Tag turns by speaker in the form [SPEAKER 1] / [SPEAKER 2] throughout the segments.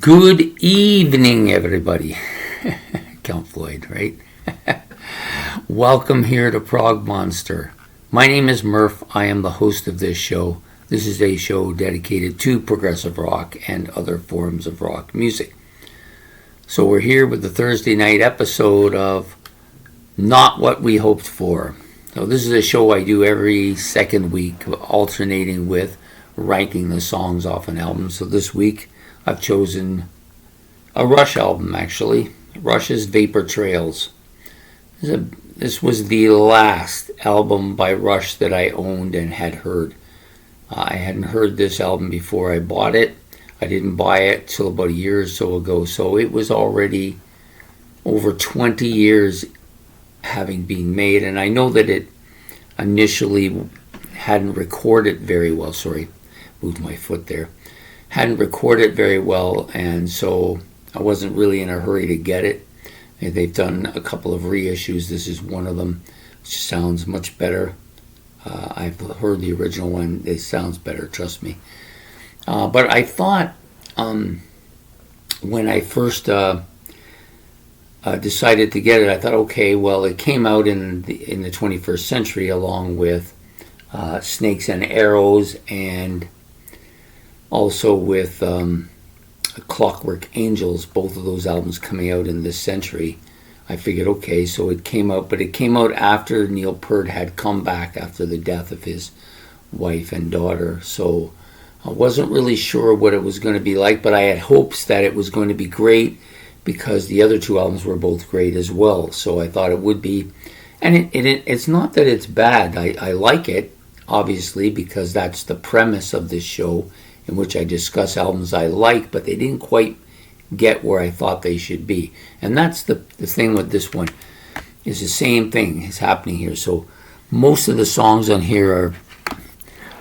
[SPEAKER 1] Good evening, everybody. Count Floyd, right? Welcome here to Prog Monster. My name is Murph. I am the host of this show. This is a show dedicated to progressive rock and other forms of rock music. So we're here with the Thursday night episode of Not What We Hoped For. So this is a show I do every second week, alternating with ranking the songs off an album. So this week I've chosen a Rush album, actually. Rush's Vapour Trails. This was the last album by Rush that I owned and had heard. I hadn't heard this album before I bought it. I didn't buy it till about a year or so ago, so it was already over 20 years having been made, and I know that it initially hadn't recorded very well. Sorry, moved my foot there. Hadn't recorded very well, and so I wasn't really in a hurry to get it. And they've done a couple of reissues. This is one of them, which sounds much better. I've heard the original one. It sounds better, trust me. But I thought when I first decided to get it, I thought, okay, well, it came out in the 21st century along with Snakes and Arrows, and also with Clockwork Angels, both of those albums coming out in this century. I figured, okay, so it came out, but it came out after Neil Peart had come back after the death of his wife and daughter. So I wasn't really sure what it was going to be like, but I had hopes that it was going to be great because the other two albums were both great as well. So I thought it would be. And it's not that it's bad. I like it, obviously, because that's the premise of this show, in which I discuss albums I like, but they didn't quite get where I thought they should be. And that's the thing with this one, is the same thing is happening here. So most of the songs on here are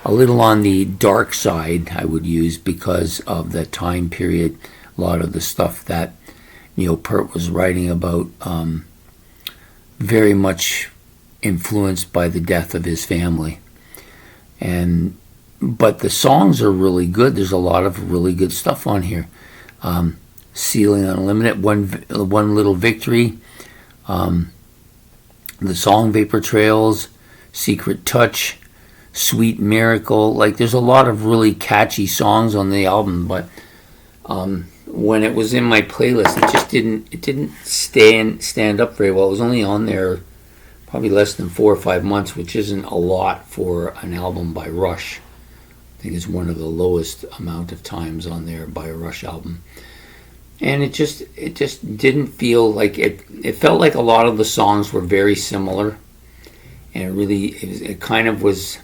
[SPEAKER 1] a little on the dark side, I would use, because of the time period. A lot of the stuff that Neil Peart was writing about, very much influenced by the death of his family. But the songs are really good. There's a lot of really good stuff on here. Ceiling Unlimited, One Little Victory, the song Vapour Trails, Secret Touch, Sweet Miracle. Like, there's a lot of really catchy songs on the album, but when it was in my playlist, it didn't stand up very well. It was only on there probably less than 4 or 5 months, which isn't a lot for an album by Rush. I think it's one of the lowest amount of times on there by a Rush album. And it just didn't feel like it. It felt like a lot of the songs were very similar, and it kind of was.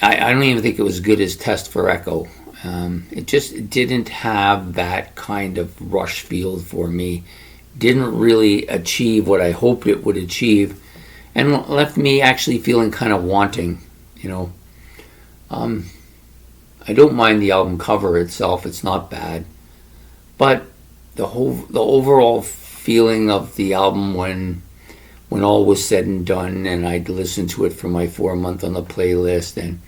[SPEAKER 1] I don't even think it was good as Test for Echo. It just didn't have that kind of Rush feel for me. Didn't really achieve what I hoped it would achieve, and left me actually feeling kind of wanting, you know. I don't mind the album cover itself; it's not bad, but the overall feeling of the album when all was said and done, and I'd listened to it for my 4-month on the playlist, and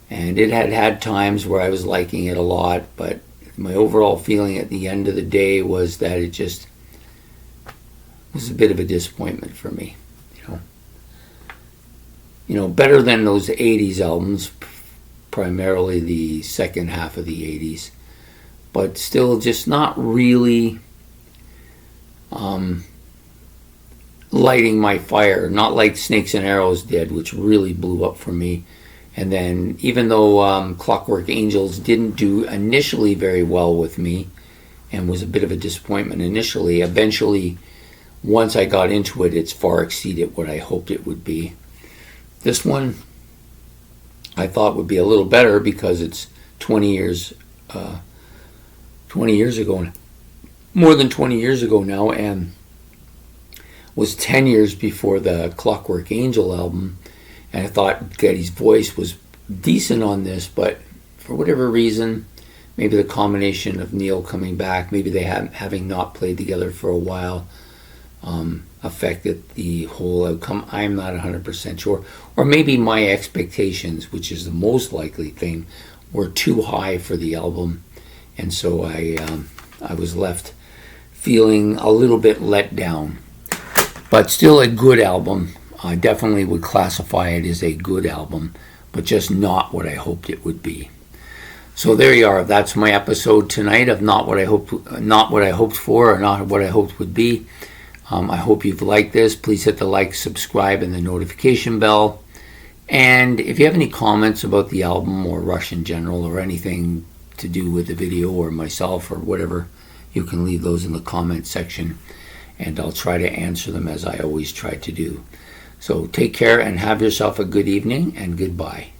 [SPEAKER 1] it had times where I was liking it a lot, but my overall feeling at the end of the day was that it just was a bit of a disappointment for me, you know, better than those 80s albums, primarily the second half of the 80s, but still just not really lighting my fire, not like Snakes and Arrows did, which really blew up for me. And then even though Clockwork Angels didn't do initially very well with me and was a bit of a disappointment initially, eventually once I got into it, it's far exceeded what I hoped it would be. This one I thought would be a little better because it's 20 years ago, more than 20 years ago now, and was 10 years before the Clockwork Angel album. And I thought Geddy's voice was decent on this, but for whatever reason, maybe the combination of Neil coming back, maybe they having not played together for a while, affected the whole outcome. I'm not 100% sure. Or maybe my expectations, which is the most likely thing, were too high for the album, and so I was left feeling a little bit let down. But still a good album. I definitely would classify it as a good album, but just not what I hoped it would be. So there you are. That's my episode tonight of not what I hoped for, or not what I hoped would be. I hope you've liked this. Please hit the like, subscribe, and the notification bell. And if you have any comments about the album or Rush in general, or anything to do with the video or myself or whatever, you can leave those in the comment section, and I'll try to answer them as I always try to do. So take care and have yourself a good evening, and goodbye.